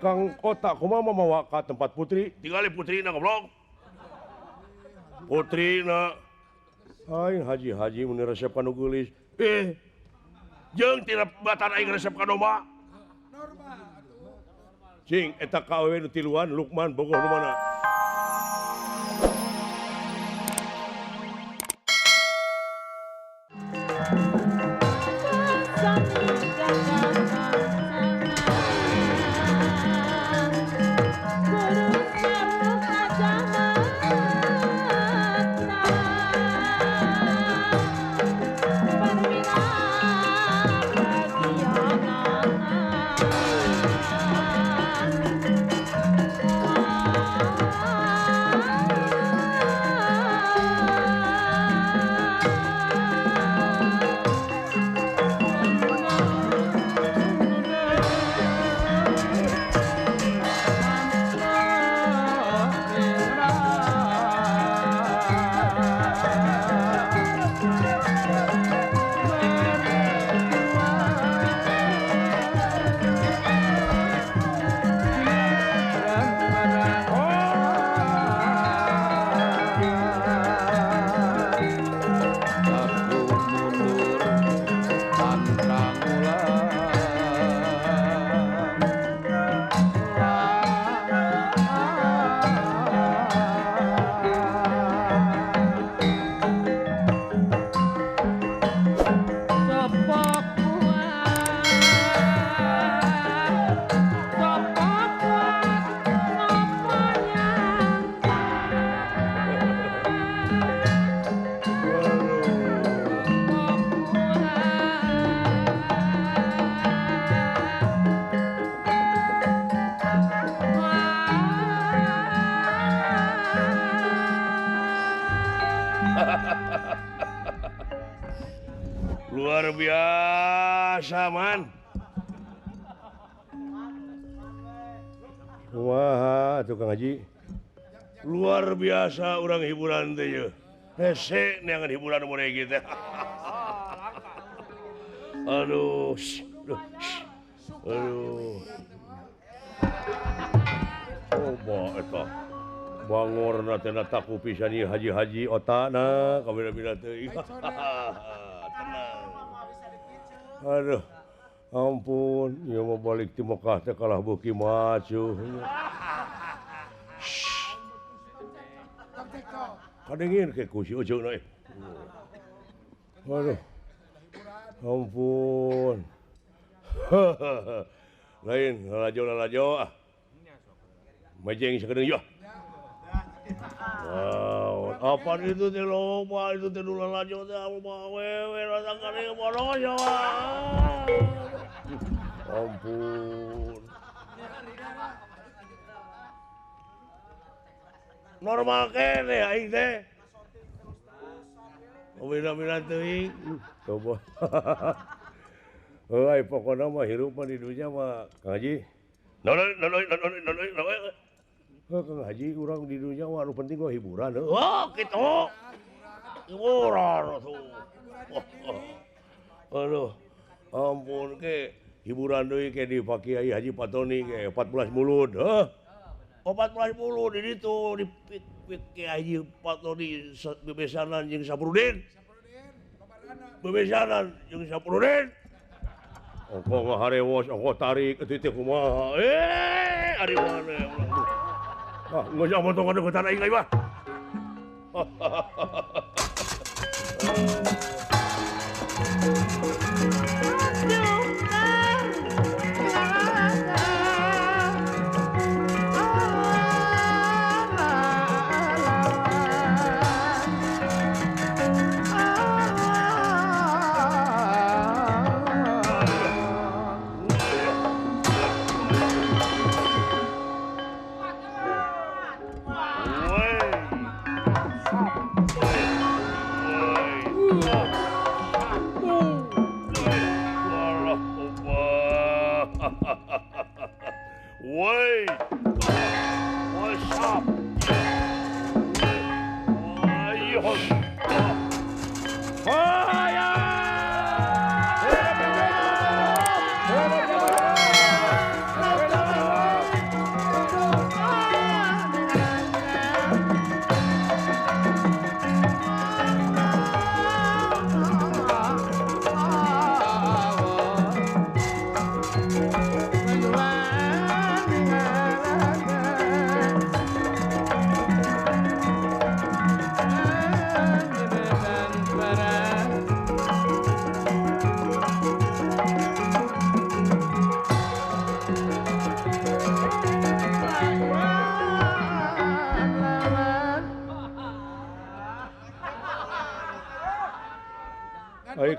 Kang kota kumaha mamawa ka tempat putri tinggali putrina goblok putrina aing haji mun resep kanu geulis jeung tina batan aing resep ka domba cing eta KW nu tiluan Lukman bogoh nu mana luar biasa man wah tukang haji luar biasa orang hiburan teh ye hese neangan hiburan mun gitu aduh coba eta bangorna teh taku pisan ieu haji-haji otakna kabina-bina teuing aduh ampun ya mau balik di Mekah teh kalah beuki maju kadengin ke ku si ujungna aduh ampun lain lalajo mejeng sakedeung yeuh wow, apa itu teh loba itu teh dulu lalajo teh wewe rasa kali bodoh ya. Ampun. Normal kene aing teh. Beda-beda teuing. Coba. Heuy pokona mah hirup mah di dunya mah Kang Haji. Kang Haji urang di dunia mah anu penting gua hiburan. Oh, kitu. Hiburan tuh. Aduh. Ampun ke hiburan deui ke di Pak Kiai Haji Patoni ke 14 mulut. Heuh. 14 mulut di ditu di Kiai Haji Patoni bebesanan jeung Saprudin. Bebesanan jeung Saprudin. Ongko ngaharewos, ongko tarik itu teh kumaha. Ari mana nggak usah potong deketan aing lagi, Pak. Wait! What's up? Fire!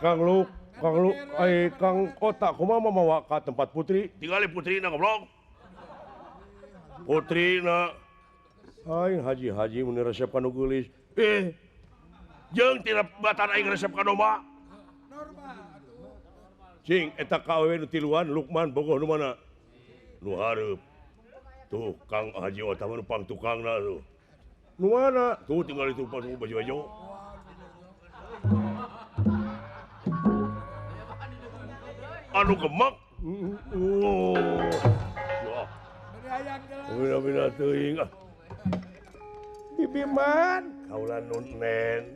Kang Kota kumaha mawa ka tempat putri tinggali putrina goblok putrina aing haji mun resep kanu geulis jeung tina batan aing resep ka domba cing eta kawewe nu tiluan Lukman bogoh nu mana nu hareup tuh Kang Haji Ota mah nu pangtukangna tuh nu mana tuh tinggal itu pas baju-baju anu gemak bina teuing Bibi man kaulan nun nen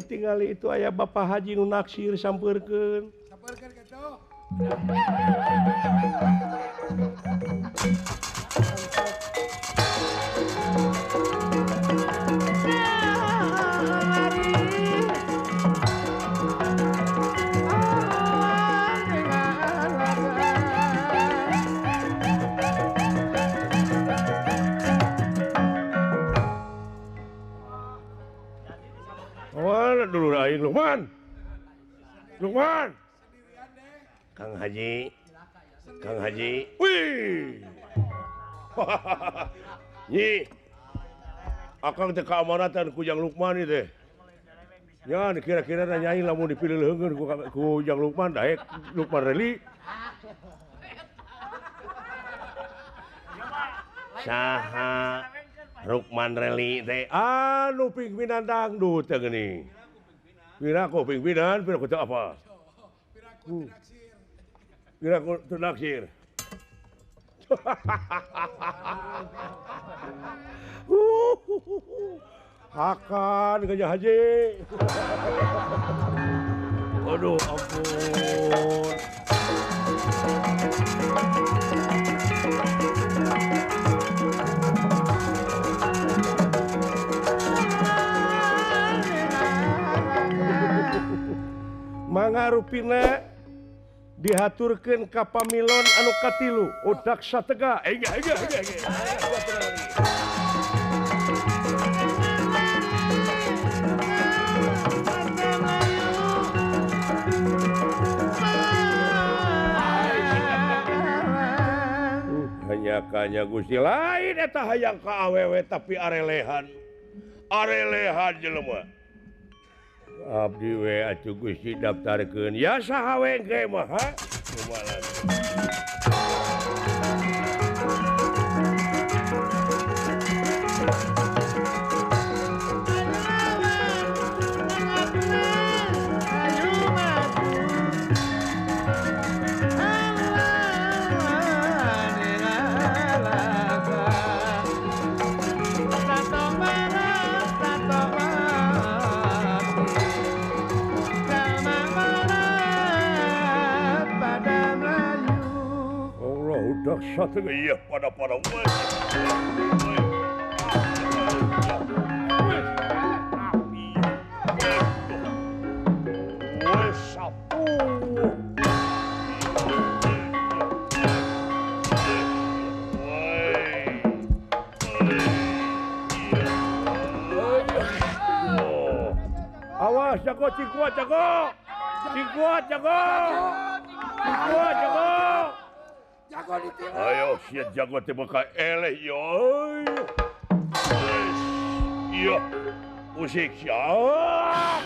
tinggali itu aya Bapak Haji nu naksir sampeurkeun kitu dulu lain Lukman Kang Haji wih nyi akang teh keamanatan ku Jang Lukman ieu teh nya kira-kira nanyain lamun dipilih leungeun ku Jang Lukman daek Lukman Reli saha Lukman Reli teh anu pingpinan dangdut teh geuning Piraku pimpinan, piraku teu apa? Piraku teu naksir. Hakan Gajah Haji. Aduh ampun. Mangarupina dihaturkeun ka pamilon anu katilu udak satega ega hanya kanya Gusti lain eta hayang ka awewe tapi arelehan jelema abdi we atuh Gusti daftarkeun ya saha we ge mah ha kumaha satu iya pada awas jago cikuat ayo siat jago teh bakal eleh yo iya musik siap